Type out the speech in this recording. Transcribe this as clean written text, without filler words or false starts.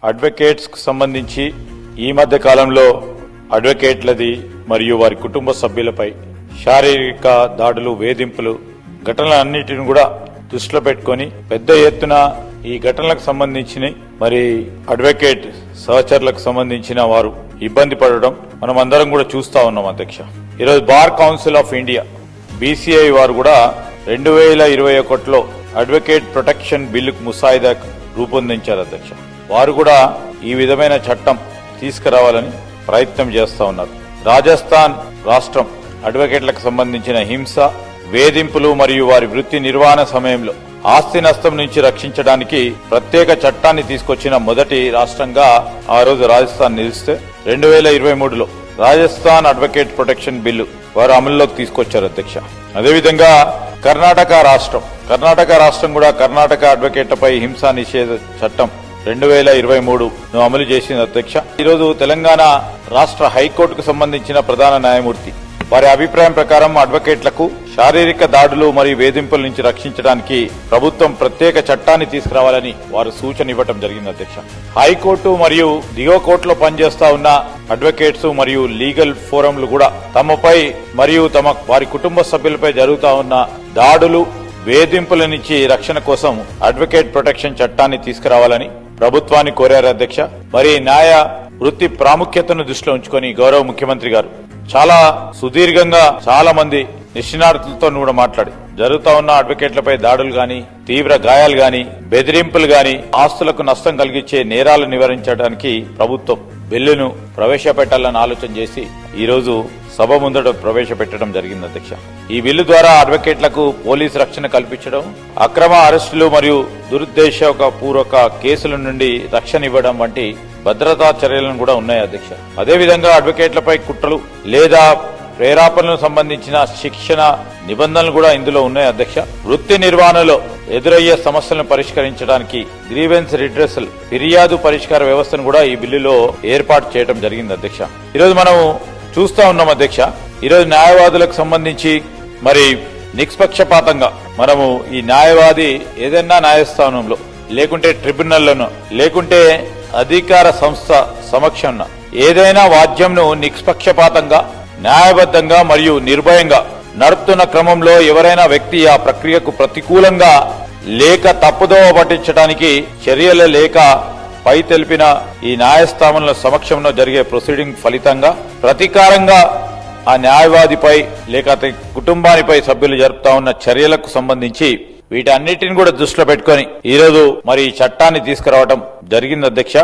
Advocates కు సంబంధించి ఈ మధ్య కాలంలో అడ్వకేట్లది మరియు వారి కుటుంబ సభ్యులపై శారీరక దాడులు, వేధింపులు ఘటనలన్నిటిని కూడా దృష్టిలో పెట్టుకుని పెద్ద ఎత్తున ఈ ఘటనలకు సంబంధించిన మరి అడ్వకేట్ సహచరులకు సంబంధించిన వారు ఇబ్బంది పడడం మనం అందరం కూడా చూస్తా ఉన్నాం అధ్యక్ష. ఈరోజు bar council of India BCI వారు కూడా 2021లో అడ్వకేట్ ప్రొటెక్షన్ బిల్లుకు ముసాయిదా రూపొందించారు అధ్యక్ష. వారు కూడా ఈ విధమైన చట్టం తీసుకురావాలని ప్రయత్నం చేస్తా ఉన్నారు. రాజస్థాన్ రాష్ట్రం అడ్వకేట్లకు సంబంధించిన హింస, వేధింపులు మరియు వారి వృత్తి నిర్వహణ సమయంలో ఆస్తి నష్టం నుంచి రక్షించడానికి ప్రత్యేక చట్టాన్ని తీసుకొచ్చిన మొదటి రాష్ట్రంగా ఆ రోజు రాజస్థాన్ నిలిస్తే 2023లో రాజస్థాన్ అడ్వకేట్ ప్రొటెక్షన్ బిల్లు వారు అమల్లోకి తీసుకొచ్చారు అధ్యక్ష. అదేవిధంగా కర్ణాటక రాష్ట్రం కూడా కర్ణాటక అడ్వకేట్లపై హింసా నిషేధ చట్టం 2023 అమలు చేసింది అధ్యక్ష. ఈరోజు తెలంగాణ రాష్ట్ర హైకోర్టుకు సంబంధించిన ప్రధాన న్యాయమూర్తి వారి అభిప్రాయం ప్రకారం అడ్వకేట్లకు శారీరక దాడులు మరియు వేధింపుల నుంచి రక్షించడానికి ప్రభుత్వం ప్రత్యేక చట్టాన్ని తీసుకురావాలని వారు సూచన ఇవ్వడం జరిగింది అధ్యక్ష. హైకోర్టు మరియు దిగువ కోర్టులో పనిచేస్తా ఉన్న అడ్వకేట్స్ మరియు లీగల్ ఫోరంలు కూడా తమపై మరియు వారి కుటుంబ సభ్యులపై జరుగుతా ఉన్న దాడులు, వేధింపుల నుంచి రక్షణ కోసం అడ్వకేట్ ప్రొటెక్షన్ చట్టాన్ని తీసుకురావాలని ప్రభుత్వాన్ని కోరారు అధ్యక్ష. మరి న్యాయ వృత్తి ప్రాముఖ్యతను దృష్టిలో ఉంచుకొని గౌరవ ముఖ్యమంత్రి గారు చాలా సుదీర్ఘంగా చాలా మంది నిష్ణాతులతో కూడా మాట్లాడి జరుగుతా ఉన్న అడ్వకేట్లపై దాడులు గాని, తీవ్ర గాయాలు గాని, బెదిరింపులు గాని, ఆస్తులకు నష్టం కలిగించే నేరాలు నివారించడానికి ప్రభుత్వం బిల్లును ప్రవేశపెట్టాలని ఆలోచన చేసి ఈ రోజు సభ ముందట ప్రవేశపెట్టడం జరిగింది అధ్యక్ష. ఈ బిల్లు ద్వారా అడ్వకేట్లకు పోలీసు రక్షణ కల్పించడం, అక్రమ అరెస్టులు మరియు దురుద్దేశపూర్వక కేసుల నుండి రక్షణ ఇవ్వడం వంటి భద్రతా చర్యలను కూడా ఉన్నాయి అధ్యక్ష. అదేవిధంగా అడ్వకేట్లపై కుట్రలు లేదా ప్రేరేపణలకు సంబంధించిన శిక్షణ నిబంధనలు కూడా ఇందులో ఉన్నాయి అధ్యక్ష. వృత్తి నిర్వహణలో ఎదురయ్యే సమస్యలను పరిష్కరించడానికి గ్రీవెన్స్ రిడ్రెసల్ ఫిర్యాదు పరిష్కార వ్యవస్థను కూడా ఈ బిల్లులో ఏర్పాటు చేయడం జరిగింది అధ్యక్ష. ఈరోజు మనం చూస్తా ఉన్నాం అధ్యక్ష. ఈరోజు న్యాయవాదులకు సంబంధించి మరి నిష్పక్షపాతంగా మనము ఈ న్యాయవాది ఏదైనా న్యాయస్థానంలో లేకుంటే ట్రిబ్యునల్లోనో లేకుంటే అధికార సంస్థ సమక్షంలో ఏదైనా వాద్యంను నిష్పక్షపాతంగా, న్యాయబద్ధంగా మరియు నిర్భయంగా నడుపుతున్న క్రమంలో ఎవరైనా వ్యక్తి ఆ ప్రక్రియకు ప్రతికూలంగా లేక తప్పుదోవ పట్టించడానికి చర్యలు లేక పై తెలిపిన ఈ న్యాయస్థానంలో సమక్షంలో జరిగే ప్రొసీడింగ్ ఫలితంగా ప్రతీకారంగా ఆ న్యాయవాదిపై లేక అతని కుటుంబానిపై సభ్యులు జరుపుతా ఉన్న చర్యలకు సంబంధించి వీటన్నిటిని కూడా దృష్టిలో పెట్టుకుని ఈరోజు మరి ఈ చట్టాన్ని తీసుకురావడం జరిగింది అధ్యక్ష.